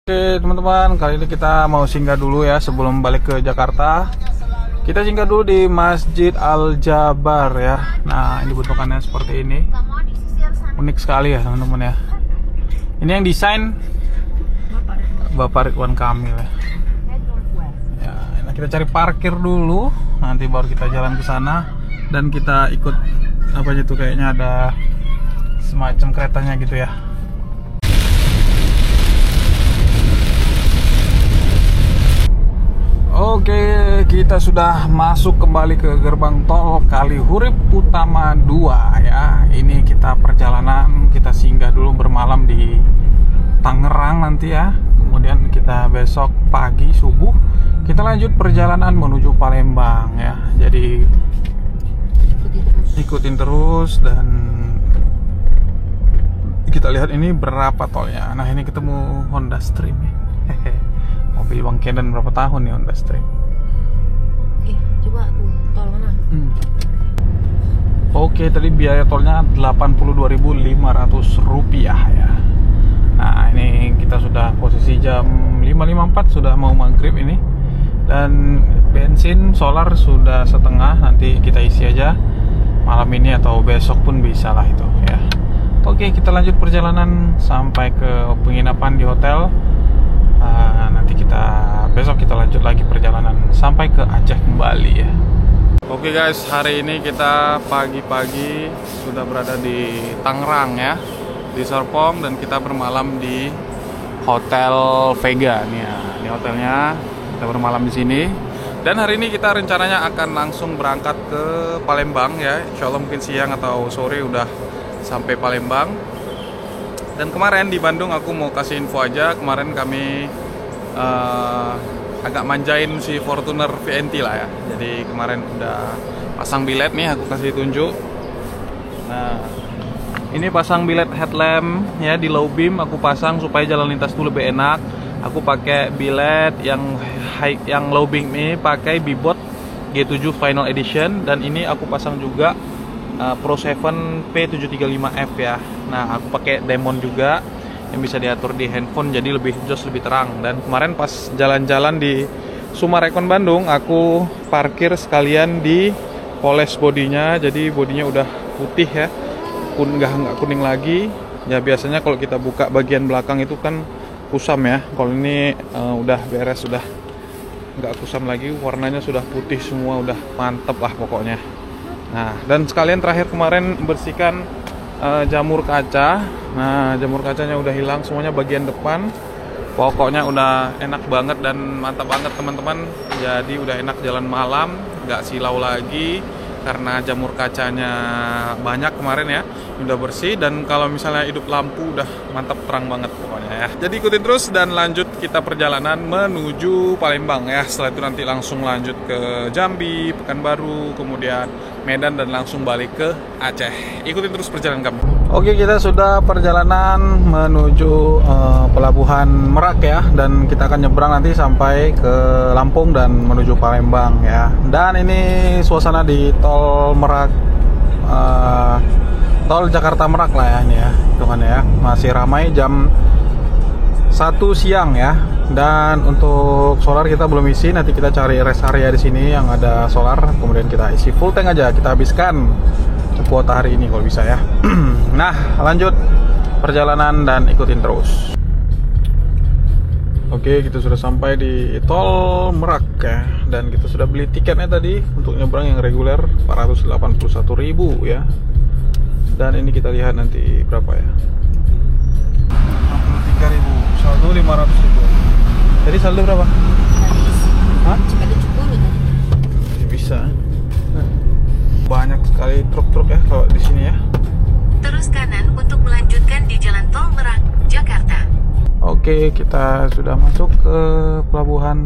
Oke teman-teman, kali ini kita mau singgah dulu ya sebelum balik ke Jakarta. Kita singgah dulu di Masjid Al Jabar ya. Nah ini bentukannya seperti ini. Unik sekali ya teman-teman ya. Ini yang desain Bapak Ridwan Kamil ya. Nah kita cari parkir dulu, nanti baru kita jalan ke sana dan kita ikut apa itu kayaknya ada semacam keretanya gitu ya. Oke, kita sudah masuk kembali ke gerbang tol Kalihurip Utama 2 ya. Ini kita perjalanan, kita singgah dulu bermalam di Tangerang nanti ya. Kemudian kita besok pagi subuh kita lanjut perjalanan menuju Palembang ya. Jadi ikutin terus dan kita lihat ini berapa tolnya. Nah, ini ketemu Honda Stream ya. Mobil Bang Kenan berapa tahun nih Honda Stream? Coba tuh tol mana? Oke, tadi biaya tolnya Rp82.500 ya. Nah, ini kita sudah posisi jam 5.54, sudah mau maghrib ini. Dan bensin solar sudah setengah, nanti kita isi aja malam ini atau besok pun bisa lah itu ya. Oke, kita lanjut perjalanan sampai ke penginapan di hotel. Nanti besok kita lanjut lagi perjalanan sampai ke Aceh kembali ya. Oke guys, hari ini kita pagi-pagi sudah berada di Tangerang ya, di Serpong, dan kita bermalam di Hotel Vega nih ya. Ini hotelnya, kita bermalam di sini. Dan hari ini kita rencananya akan langsung berangkat ke Palembang ya. Insya Allah mungkin siang atau sore udah sampai Palembang. Dan kemarin di Bandung aku mau kasih info aja, kemarin kami agak manjain si Fortuner VNT lah ya. Jadi kemarin udah pasang bilet nih, aku kasih tunjuk. Nah, ini pasang bilet headlamp ya di low beam, aku pasang supaya jalan lintas tuh lebih enak. Aku pakai bilet yang low beam ini pakai Bibot G7 Final Edition, dan ini aku pasang juga Pro 7 P735F ya. Nah, aku pakai Demon juga yang bisa diatur di handphone, jadi lebih jos, lebih terang. Dan kemarin pas jalan-jalan di Sumarekon Bandung, aku parkir sekalian di poles bodinya, jadi bodinya udah putih ya, nggak kuning lagi. Ya biasanya kalau kita buka bagian belakang itu kan kusam ya, kalau ini udah beres, sudah nggak kusam lagi, warnanya sudah putih semua, udah mantep lah pokoknya. Nah, dan sekalian terakhir kemarin bersihkan jamur kaca. Nah, jamur kacanya udah hilang semuanya bagian depan. Pokoknya udah enak banget dan mantap banget teman-teman. Jadi udah enak jalan malam, nggak silau lagi karena jamur kacanya banyak kemarin ya. Udah bersih, dan kalau misalnya hidup lampu udah mantap, terang banget pokoknya ya. Jadi ikutin terus dan lanjut kita perjalanan menuju Palembang ya. Setelah itu nanti langsung lanjut ke Jambi, Pekanbaru, kemudian Medan, dan langsung balik ke Aceh. Ikutin terus perjalanan kami. Oke, kita sudah perjalanan menuju pelabuhan Merak ya, dan kita akan nyebrang nanti sampai ke Lampung dan menuju Palembang ya. Dan ini suasana di tol Merak, tol Jakarta Merak lah ya ini ya, hitungannya ya. Masih ramai jam 1 siang ya. Dan untuk solar kita belum isi, nanti kita cari rest area di sini yang ada solar, kemudian kita isi full tank aja, kita habiskan kuota hari ini kalau bisa ya. Nah, lanjut perjalanan dan ikutin terus. Oke, kita sudah sampai di tol Merak ya, dan kita sudah beli tiketnya tadi untuk nyebrang yang reguler 481.000 ya. Dan ini kita lihat nanti berapa ya. 63.000, saldo 500.000. Jadi saldo berapa? Hah? Ada 10 tadi. Bisa. Banyak sekali truk-truk ya kalau di sini ya. Terus kanan untuk melanjutkan di Jalan Tol Merak, Jakarta. Oke, kita sudah masuk ke pelabuhan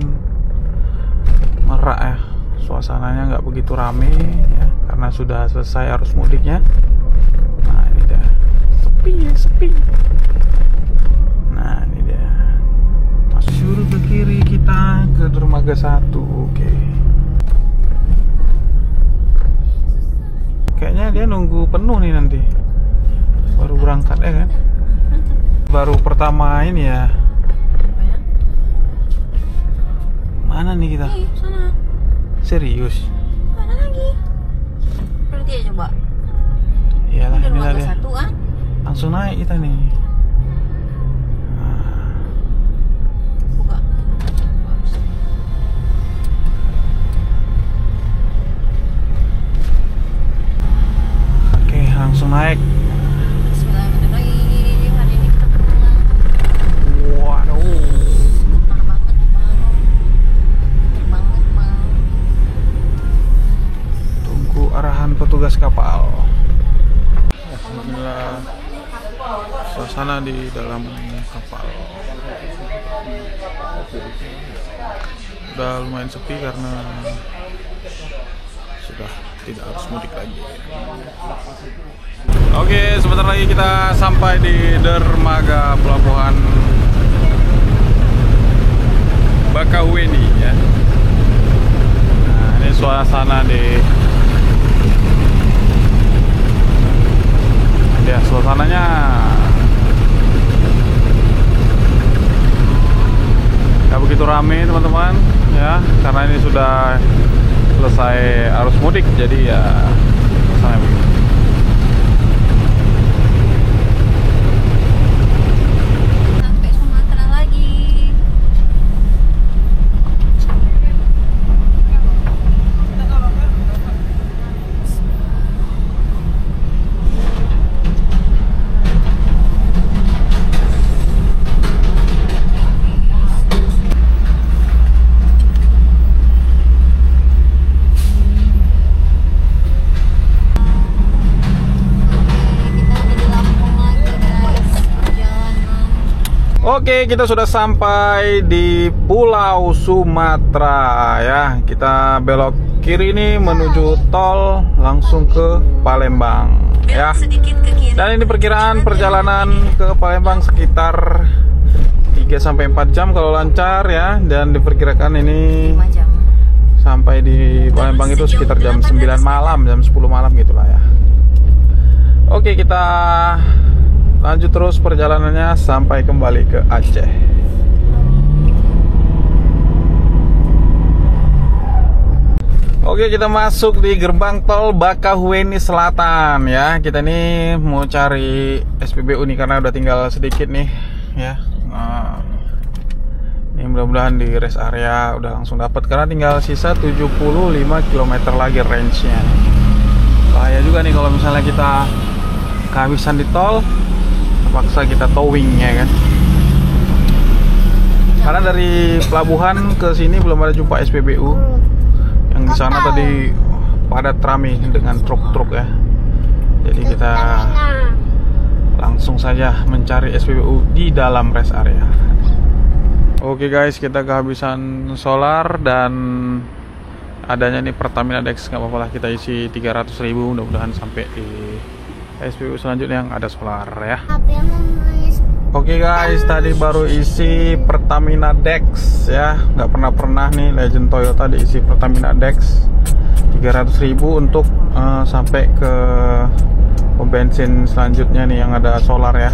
Merak ya. Suasananya nggak begitu rame ya, karena sudah selesai arus mudiknya. Nah, ini dah sepi ya, sepi. Nah, ini dia. Masuk ke kiri kita ke dermaga 1. Oke. Kayaknya dia nunggu penuh nih nanti baru berangkat ya kan. Baru pertama ini ya, ini kita? Ih, sana. Serius? Mana lagi? Berarti ya coba. Iyalah, Udah ini rumah dia. satu kan? Langsung naik kita nih. Buka. Oke, langsung naik. Bismillahirrahmanirrahim. Hari ini kita pulang. Waduh. Parah banget, Bang. Parah banget, Bang. Tunggu arahan petugas kapal. Alhamdulillah, suasana di dalam kapal udah lumayan sepi karena sudah tidak harus mudik lagi. Oke, sebentar lagi kita sampai di dermaga pelabuhan Bakauheni ya. Nah, ini suasana ya, suasananya nggak begitu rame teman-teman ya, karena ini sudah selesai arus mudik, jadi ya suasananya begitu. Sampai Sumatera lagi. Oke, kita sudah sampai di Pulau Sumatera ya. Kita belok kiri nih menuju tol langsung ke Palembang ya. Belok sedikit ke kiri. Dan ini perkiraan perjalanan ke Palembang sekitar 3-4 jam kalau lancar ya. Dan diperkirakan ini 5 jam. sampai di Palembang itu sekitar jam 9 malam, jam 10 malam gitulah ya. Oke, kita lanjut terus perjalanannya sampai kembali ke Aceh. Oke, kita masuk di gerbang tol Bakauheni Selatan ya. Kita nih mau cari SPBU nih karena udah tinggal sedikit nih ya. Nah, ini mudah-mudahan di rest area udah langsung dapat karena tinggal sisa 75 km lagi range-nya. Bahaya juga nih kalau misalnya kita kehabisan di tol, terpaksa kita towing ya kan. Karena dari pelabuhan ke sini belum ada jumpa SPBU. Yang di sana tadi padat ramai dengan truk-truk ya. Jadi kita langsung saja mencari SPBU di dalam rest area. Oke guys, kita kehabisan solar dan adanya nih Pertamina Dex, nggak apa-apa lah kita isi 300.000, mudah-mudahan sampai di SPBU selanjutnya yang ada solar ya. Oke guys, tadi baru isi Pertamina Dex ya, nggak pernah nih Legend Toyota diisi Pertamina Dex 300.000 untuk sampai ke pom bensin selanjutnya nih yang ada solar ya.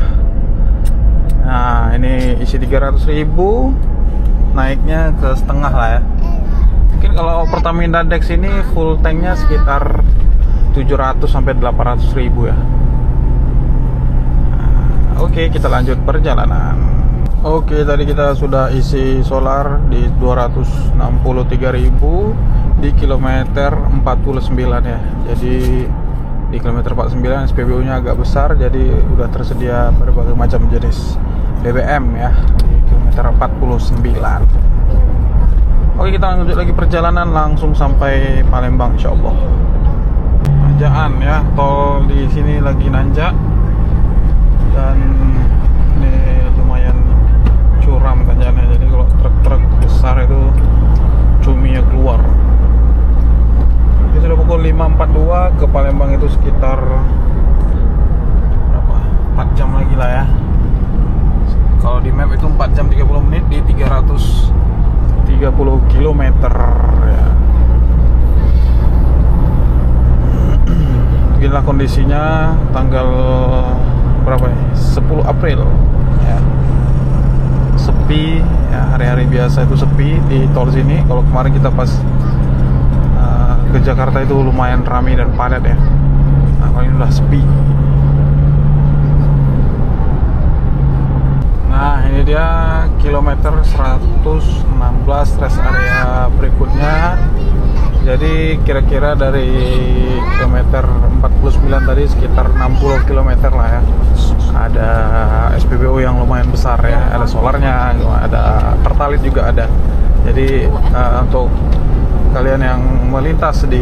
Nah ini isi 300.000, naiknya ke setengah lah ya. Mungkin kalau Pertamina Dex ini full tanknya sekitar 700 sampai 800.000 ya. Oke, kita lanjut perjalanan. Oke, tadi kita sudah isi solar di 263.000 di kilometer 49 ya. Jadi di kilometer 49 SPBU-nya agak besar, jadi udah tersedia berbagai macam jenis BBM ya di kilometer 49. Oke, kita lanjut lagi perjalanan langsung sampai Palembang insyaallah. Nanjaan ya, tol di sini lagi nanjak. Dan ini lumayan curam tanjakannya, jadi kalau truk-truk besar itu cuminya keluar. Ini sudah pukul 5.42, ke Palembang itu sekitar berapa? 4 jam lagi lah ya. Kalau di map itu 4 jam 30 menit di 330 km ya. Beginilah kondisinya tanggal berapa nih? 10 April ya. Sepi ya, hari-hari hari-hari biasa itu sepi di tol sini. Kalau kemarin kita pas ke Jakarta itu lumayan ramai dan padat ya. Nah, kalau ini udah sepi. Nah, ini dia kilometer 116 rest area berikutnya. Jadi kira-kira dari kilometer 49 tadi sekitar 60 km lah ya. Ada SPBU yang lumayan besar ya, ada solarnya, ada Pertalite juga ada. Jadi untuk kalian yang melintas di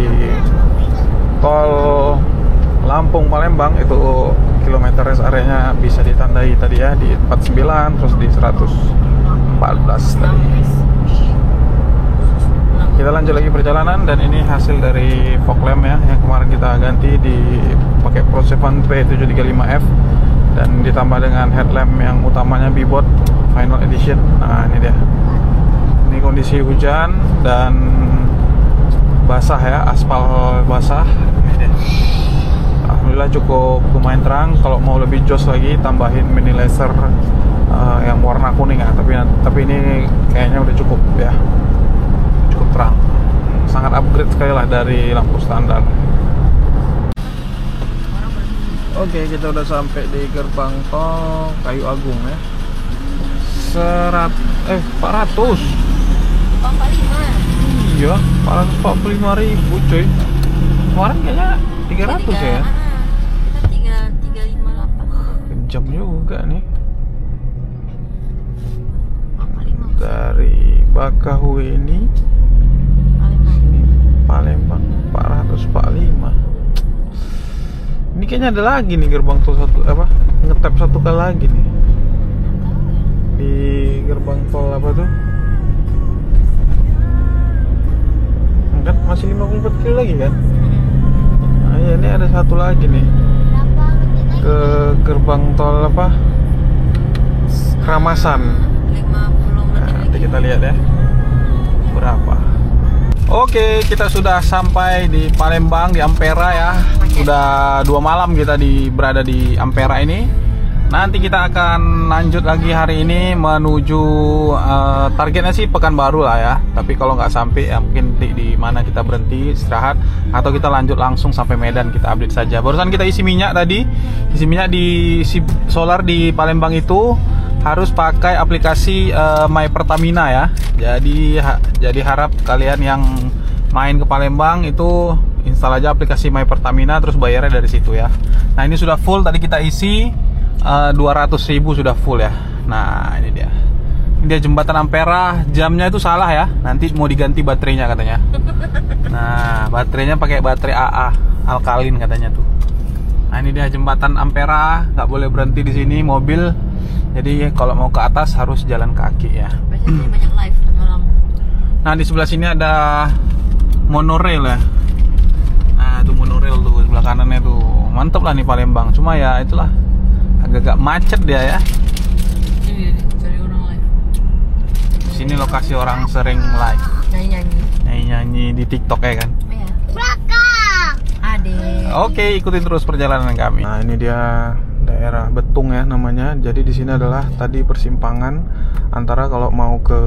tol Lampung Palembang itu kilometer rest areanya bisa ditandai tadi ya di 49 terus di 114 tadi. Kita lanjut lagi perjalanan dan ini hasil dari fog lamp ya yang kemarin kita ganti pakai Pro 7 P735F dan ditambah dengan headlamp yang utamanya Bebot Final Edition. Nah, ini dia. Ini kondisi hujan dan basah ya, aspal basah. Ini dia. Alhamdulillah cukup lumayan terang. Kalau mau lebih jos lagi tambahin mini laser yang warna kuning ya. Tapi ini kayaknya udah cukup ya. Cukup terang. Sangat upgrade sekali lah dari lampu standar. Oke, kita udah sampai di gerbang tol Kayu Agung ya. 400. 45. Iya, 445.000 coy. Kemarin kayaknya 300 ya. Kita 358. Kejam juga nih. 45. Dari Bakauheni Palembang 445. Ini kayaknya ada lagi nih gerbang tol ngetap satu kali lagi nih. Di gerbang tol apa tuh? Kan masih 54 kilo lagi kan? Nah, ya ini ada satu lagi nih. Ke gerbang tol apa? Keramasan. 50 Nah, nanti kita lihat ya. Berapa? Oke, kita sudah sampai di Palembang, di Ampera ya. Sudah 2 malam kita berada di Ampera ini. Nanti kita akan lanjut lagi hari ini menuju targetnya sih Pekanbaru lah ya. Tapi kalau nggak sampai ya mungkin di mana kita berhenti istirahat atau kita lanjut langsung sampai Medan, kita update saja. Barusan kita isi minyak tadi, isi minyak di solar di Palembang itu harus pakai aplikasi My Pertamina ya. Jadi harap kalian yang main ke Palembang itu install aja aplikasi My Pertamina terus bayarnya dari situ ya. Nah, ini sudah full tadi kita isi 200.000 sudah full ya. Nah, ini dia. Ini dia jembatan Ampera. Jamnya itu salah ya. Nanti mau diganti baterainya katanya. Nah, baterainya pakai baterai AA alkalin katanya tuh. Nah, ini dia jembatan Ampera. Nggak boleh berhenti di sini mobil. Jadi kalau mau ke atas harus jalan kaki ya. Biasanya banyak live malam. Nah, di sebelah sini ada monorail ya. Nah, itu monorail tuh sebelah kanannya tuh. Mantep lah nih Palembang. Cuma ya itulah agak-agak macet dia ya. Ini cari orang live. Sini lokasi orang sering live. Nyanyi-nyanyi di TikTok ya kan. Iya. Ade. Oke, ikutin terus perjalanan kami. Nah, ini dia daerah Betung ya namanya. Jadi di sini adalah tadi persimpangan antara kalau mau ke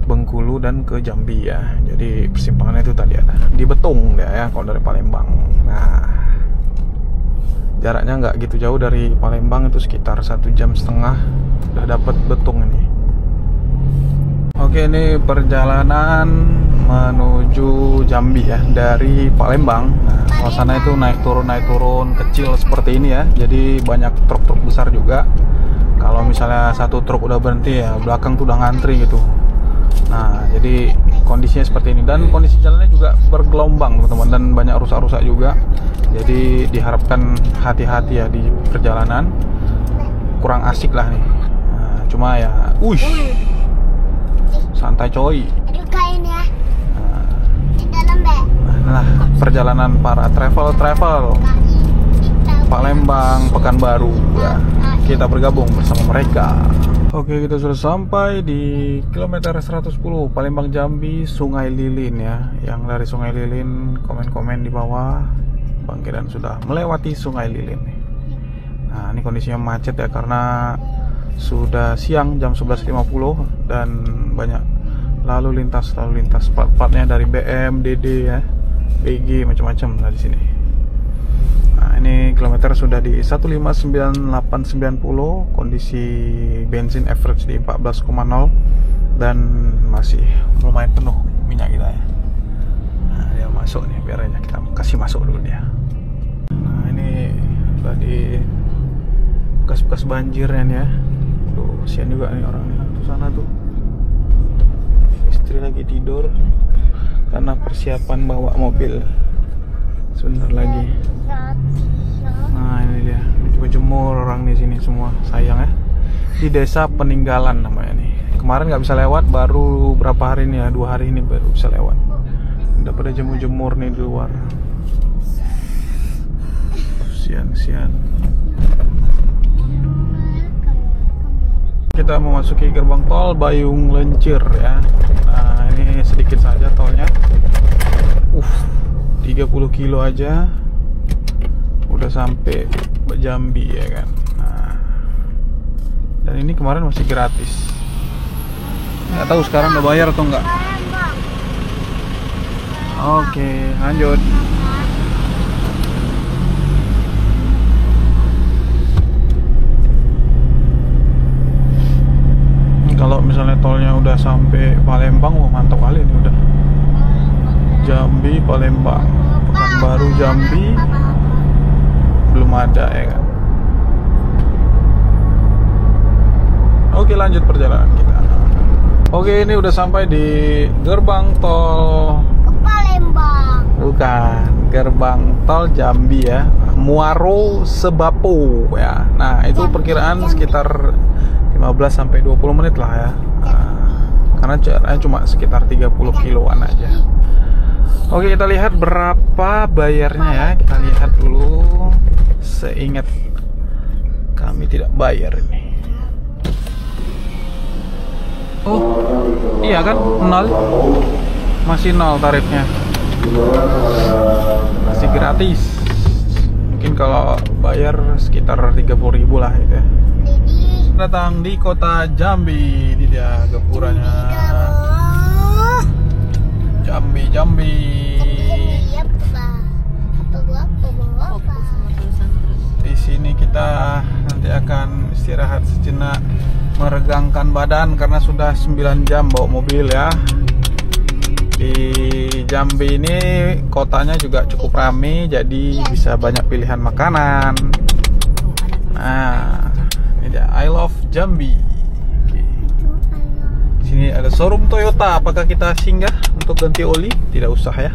Bengkulu dan ke Jambi ya. Jadi persimpangannya itu tadi ada di Betung ya kalau dari Palembang. Nah, jaraknya nggak gitu jauh dari Palembang, itu sekitar 1,5 jam udah dapat Betung ini. Oke, ini perjalanan menuju Jambi ya dari Palembang. Nah, suasana itu naik turun kecil seperti ini ya. Jadi banyak truk-truk besar juga. Kalau misalnya satu truk udah berhenti ya belakang tuh udah ngantri gitu. Nah, jadi kondisinya seperti ini dan kondisi jalannya juga bergelombang teman-teman dan banyak rusak-rusak juga. Jadi diharapkan hati-hati ya di perjalanan. Kurang asik lah nih. Nah, cuma ya, santai coy. Nah, perjalanan para travel Palembang, Pekanbaru ya. Kita bergabung bersama mereka. Oke, kita sudah sampai di kilometer 110 Palembang Jambi Sungai Lilin ya. Yang dari Sungai Lilin komen-komen di bawah. Bang Kedan sudah melewati Sungai Lilin. Nah, ini kondisinya macet ya karena sudah siang jam 11.50 dan banyak lalu lintas plat-platnya dari BM, DD ya, BG macam-macam dari sini. Nah, ini kilometer sudah di 159.890, kondisi bensin average di 14,0 dan masih lumayan penuh minyak kita ya. Nah, dia masuk nih, biar aja kita kasih masuk dulu dia. Nah, ini sudah di bekas-bekas banjir ya. Tuh, kasihan juga nih orangnya tuh sana tuh. Istri lagi tidur karena persiapan bawa mobil sebentar lagi. Nah, ini dia jemur orang di sini semua, sayang ya. Di desa peninggalan namanya nih. Kemarin nggak bisa lewat, baru berapa hari ini ya, 2 hari ini baru bisa lewat. Udah pada jemur nih di luar. Sian. Kita memasuki gerbang tol Bayung Lencir ya. Nah, ini sedikit saja tolnya. 30 kilo aja udah sampai Jambi ya kan. Nah, dan ini kemarin masih gratis. Nggak tahu sekarang udah bayar atau enggak. Oke, lanjut. Kalau misalnya tolnya udah sampai Palembang, wah mantap kali ini udah. Jambi, Palembang, Pekanbaru, Jambi belum ada ya kan. Oke, lanjut perjalanan kita. Oke, ini udah sampai di gerbang tol Palembang. Bukan, gerbang tol Jambi ya, Muaro Sebapo ya. Nah, itu perkiraan sekitar 15 sampai 20 menit lah ya. Karena jaraknya cuma sekitar 30 kiloan aja. Oke, kita lihat berapa bayarnya ya. Kita lihat dulu. Seingat kami tidak bayar ini. Oh, iya kan? 0. Masih 0 tarifnya. Masih gratis. Mungkin kalau bayar sekitar 30.000 lah itu ya. Datang di kota Jambi, ini dia gapuranya. Jambi. Di sini kita nanti akan istirahat sejenak, meregangkan badan karena sudah 9 jam bawa mobil ya. Di Jambi ini kotanya juga cukup ramai, jadi bisa banyak pilihan makanan. Nah, ini dia, I love Jambi. Sini ada showroom Toyota. Apakah kita singgah untuk ganti oli? Tidak usah ya.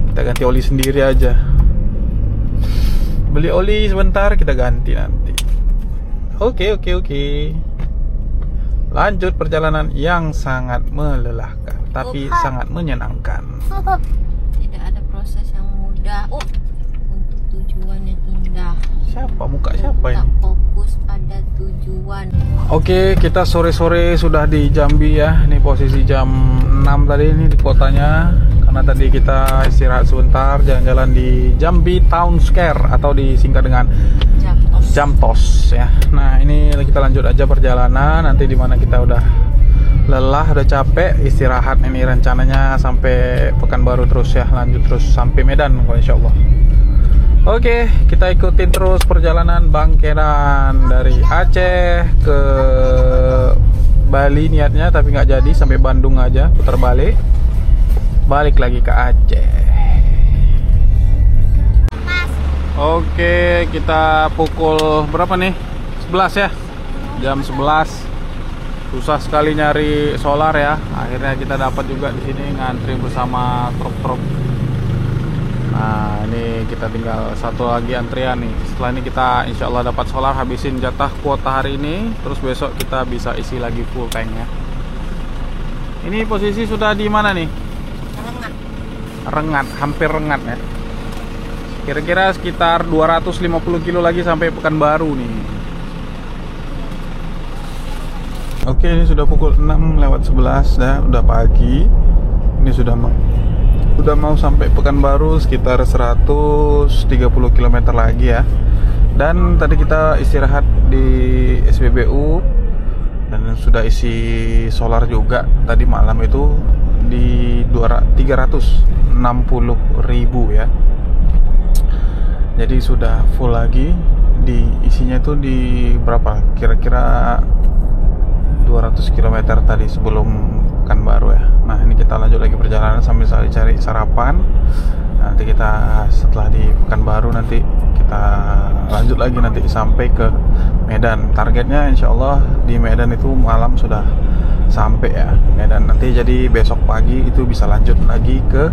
Kita ganti oli sendiri aja. Beli oli sebentar, kita ganti nanti. Oke. Lanjut perjalanan yang sangat melelahkan, tapi sangat menyenangkan. Tidak ada proses yang mudah untuk tujuan yang indah. Siapa? Muka siapa ini? Tak fokus pada tujuan. Oke, kita sore-sore sudah di Jambi ya. Ini posisi jam 6 tadi ini di kotanya. Karena tadi kita istirahat sebentar, jalan-jalan di Jambi Town Square atau disingkat dengan Jamtos ya. Nah, ini kita lanjut aja perjalanan. Nanti dimana kita udah lelah, udah capek, istirahat. Ini rencananya sampai Pekanbaru terus ya. Lanjut terus sampai Medan kalau insya Allah. Oke, kita ikutin terus perjalanan Bangkedan dari Aceh ke Bali niatnya, tapi nggak jadi, sampai Bandung aja, putar balik lagi ke Aceh. Oke, kita pukul berapa nih? 11 ya, jam 11. Susah sekali nyari solar ya. Akhirnya kita dapat juga di sini, ngantri bersama truk-truk. Nah, ini kita tinggal satu lagi antrian nih. Setelah ini kita insya Allah dapat solar, habisin jatah kuota hari ini. Terus besok kita bisa isi lagi full tank ya. Ini posisi sudah di mana nih? Rengat, hampir Rengat ya. Kira-kira sekitar 250 kilo lagi sampai Pekanbaru nih. Oke, ini sudah pukul 6:11 ya, udah pagi. Ini sudah mau sampai Pekanbaru, sekitar 130 km lagi ya. Dan tadi kita istirahat di SPBU dan sudah isi solar juga. Tadi malam itu di 360.000 ya. Jadi sudah full lagi. Di isinya itu di berapa? Kira-kira 200 km tadi sebelum Pekanbaru ya. Nah, ini kita lanjut lagi perjalanan sambil cari sarapan. Nanti kita setelah di Pekanbaru nanti kita lanjut lagi nanti sampai ke Medan. Targetnya insya Allah di Medan itu malam sudah sampai ya Medan. Nanti jadi besok pagi itu bisa lanjut lagi ke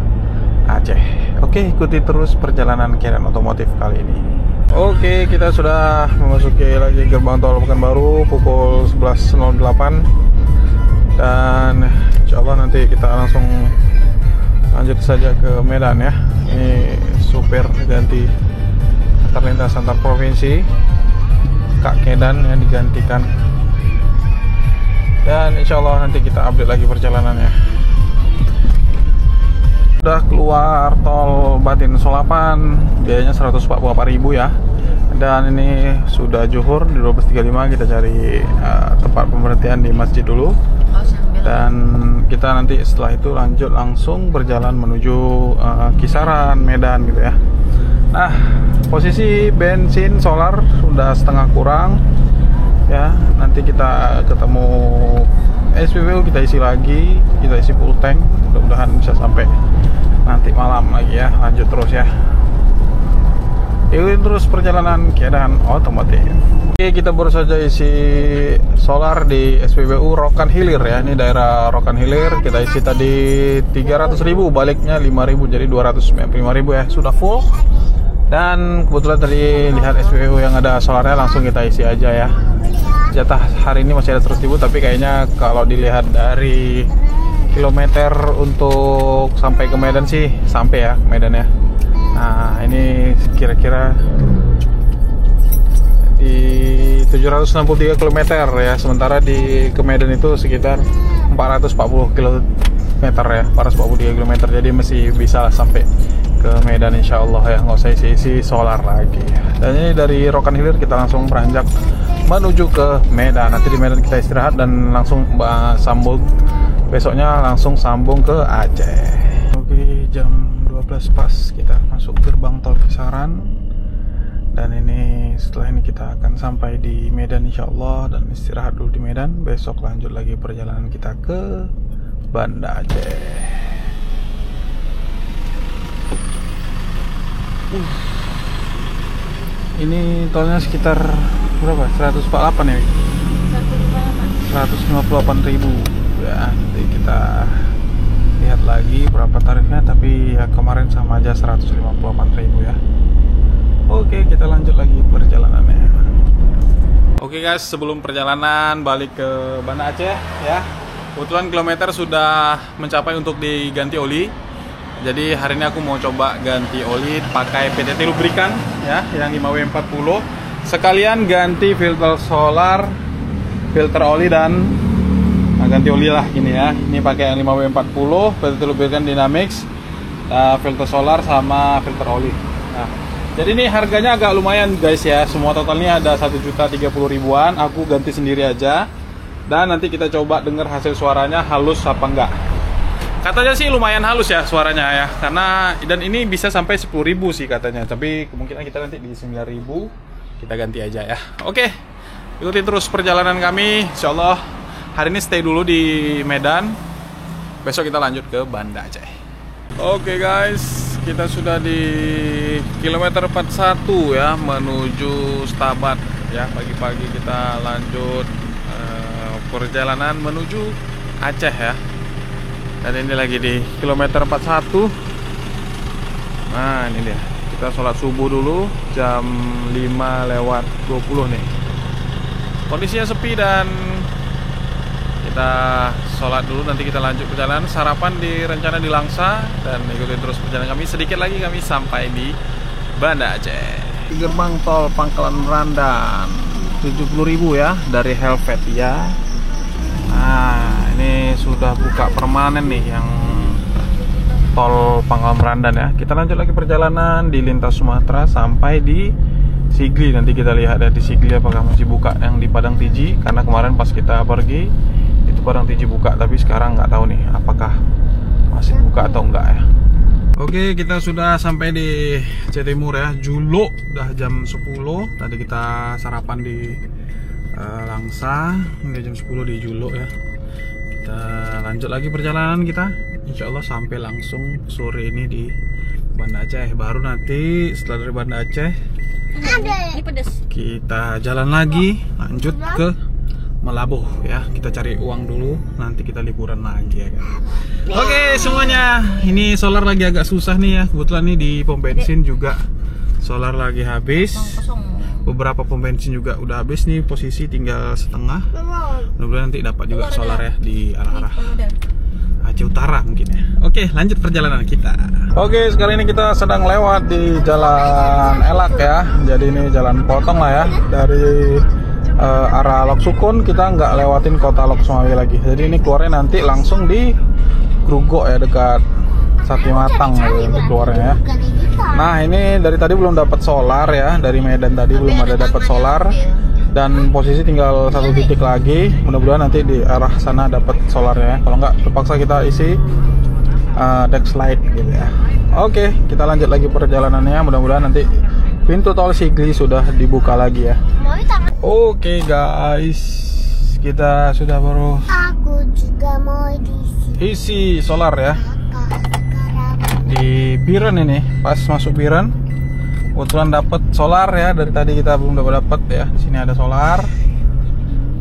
Aceh. Oke, ikuti terus perjalanan Kedan Otomotif kali ini. Oke, kita sudah memasuki lagi gerbang tol Pekanbaru pukul 11.08 dan insya Allah nanti kita langsung lanjut saja ke Medan ya. Ini supir ganti antar lintas antar provinsi, Kak Kedan yang digantikan, dan insya Allah nanti kita update lagi perjalanannya. Udah keluar tol Batin Solapan, biayanya 144.000 ya. Dan ini sudah zuhur di 12.35, kita cari tempat pemberhentian di masjid dulu. Dan kita nanti setelah itu lanjut langsung berjalan menuju kisaran Medan gitu ya. Nah, posisi bensin solar sudah setengah kurang ya. Nanti kita ketemu SPBU, kita isi lagi, kita isi full tank. Mudah-mudahan bisa sampai nanti malam lagi ya. Lanjut terus ya. Ikutin terus perjalanan Kedan Otomotif. Oke, kita baru saja isi solar di SPBU Rokan Hilir ya. Ini daerah Rokan Hilir. Kita isi tadi 300.000, baliknya 5.000, jadi 295.000 ya. Sudah full. Dan kebetulan tadi lihat SPBU yang ada solarnya, langsung kita isi aja ya. Jatah hari ini masih ada 100.000, tapi kayaknya kalau dilihat dari kilometer untuk sampai ke Medan sih sampai ya ke Medan ya. Nah, ini kira-kira di 763 km ya. Sementara di ke Medan itu sekitar 440 km ya, 443 km. Jadi masih bisa sampai ke Medan insya Allah ya, nggak usah isi solar lagi. Dan ini dari Rokan Hilir kita langsung beranjak menuju ke Medan. Nanti di Medan kita istirahat dan langsung sambung, besoknya langsung sambung ke Aceh. Oke, jam 12 pas kita masuk gerbang tol Kisaran. Dan ini setelah ini kita akan sampai di Medan insya Allah dan istirahat dulu di Medan. Besok lanjut lagi perjalanan kita ke Banda Aceh. Ini tolnya sekitar berapa? 148 ya? 158.000 ya. Nanti kita lihat lagi berapa tarifnya, tapi ya kemarin sama aja 158.000 ya. Oke, kita lanjut lagi perjalanannya. Oke guys, sebelum perjalanan balik ke Banda Aceh ya, kebetulan kilometer sudah mencapai untuk diganti oli. Jadi hari ini aku mau coba ganti oli pakai PTT Lubrikan ya, yang 5W40. Sekalian ganti filter solar, filter oli, dan ganti oli lah gini ya. Ini pakai yang 5W40 PTT Lubrikan Dynamics, filter solar sama filter oli. Nah, jadi ini harganya agak lumayan guys ya. Semua totalnya ada 1.030.000-an. Aku ganti sendiri aja. Dan nanti kita coba dengar hasil suaranya halus apa enggak. Katanya sih lumayan halus ya suaranya ya. Karena dan ini bisa sampai 10.000 sih katanya. Tapi kemungkinan kita nanti di 9.000 kita ganti aja ya. Oke, ikutin terus perjalanan kami. Insyaallah hari ini stay dulu di Medan. Besok kita lanjut ke Banda Aceh. Oke guys, kita sudah di kilometer 41 ya, menuju Stabat ya. Pagi-pagi kita lanjut perjalanan menuju Aceh ya. Dan ini lagi di kilometer 41. Nah, ini dia. Kita sholat subuh dulu jam 5:20 nih. Kondisinya sepi dan kita sholat dulu, nanti kita lanjut perjalanan. Sarapan rencana di Langsa dan ikutin terus perjalanan kami. Sedikit lagi kami sampai di Banda Aceh. Di gerbang tol Pangkalan Merandan 70.000 ya dari Helvetia. Nah, ini sudah buka permanen nih yang tol Pangkalan Merandan ya. Kita lanjut lagi perjalanan di lintas Sumatera sampai di Sigli. Nanti kita lihat ya di Sigli apakah masih buka yang di Padang Tiji, karena kemarin pas kita pergi itu Padang Tiji buka, tapi sekarang nggak tahu nih apakah masih buka atau enggak ya. Oke, kita sudah sampai di Aceh Timur ya, Julo. Udah jam 10. Tadi kita sarapan di Langsa. Ini jam 10 di Julo ya. Kita lanjut lagi perjalanan kita. Insya Allah sampai langsung sore ini di Banda Aceh. Baru nanti setelah dari Banda Aceh Ini pedas. kita jalan lagi lanjut ke Melabuh ya. Kita cari uang dulu, nanti kita liburan lagi ya kan. Oke semuanya, ini solar lagi agak susah nih ya. Kebetulan nih di pom bensin juga solar lagi habis. Beberapa pom bensin juga udah habis nih, posisi tinggal setengah. Mudah-mudahan nanti dapat juga solar ya di arah-arah Aceh Utara mungkin ya. Oke, lanjut perjalanan kita. Oke, sekarang ini kita sedang lewat di Jalan Elak ya. Jadi ini jalan potong lah ya. Dari arah Lok Sukun kita nggak lewatin kota Lok Sumawi lagi. Jadi ini keluarnya nanti langsung di Grugok ya, dekat Sati Matang gitu nanti keluarnya ya. Nah ini dari tadi belum dapat solar ya. Dari Medan tadi belum ada dapat solar. Dan posisi tinggal satu titik lagi. Mudah-mudahan nanti di arah sana dapat solarnya ya. Kalau nggak terpaksa kita isi deck slide gitu ya. Oke, kita lanjut lagi perjalanannya. Mudah-mudahan nanti pintu tol Sigli sudah dibuka lagi ya. Oke guys, kita sudah baru Aku juga mau isi solar ya di Biren ini. Pas masuk Biren kebetulan dapat solar ya. Dari tadi kita belum dapat ya. Di sini ada solar.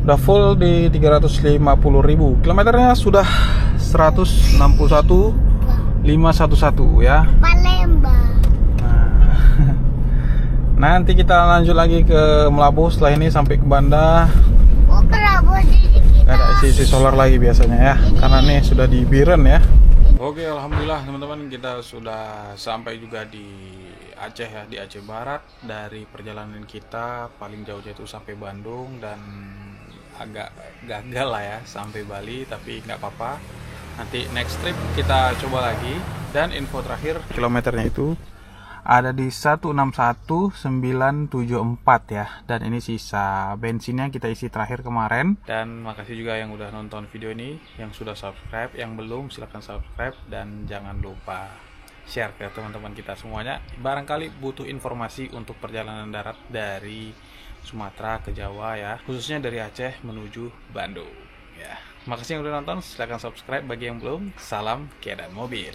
Udah full di 350.000. Kilometernya sudah 161.511 ya. Palembang. Nah, nanti kita lanjut lagi ke Melabuh setelah ini sampai ke Banda. Oh, kenapa di Gak ada isi solar lagi biasanya ya. Karena nih sudah di Biren ya. Oke, alhamdulillah teman-teman, kita sudah sampai juga di Aceh ya, di Aceh Barat. Dari perjalanan kita paling jauhnya itu sampai Bandung dan agak gagal lah ya sampai Bali, tapi nggak apa-apa. Nanti next trip kita coba lagi. Dan info terakhir, kilometernya itu ada di 161.974 ya. Dan ini sisa bensinnya kita isi terakhir kemarin. Dan makasih juga yang udah nonton video ini, yang sudah subscribe, yang belum silahkan subscribe dan jangan lupa share ke teman-teman kita semuanya. Barangkali butuh informasi untuk perjalanan darat dari Sumatera ke Jawa ya, khususnya dari Aceh menuju Bandung ya. Makasih yang udah nonton, silahkan subscribe bagi yang belum. Salam Keadaan Mobil.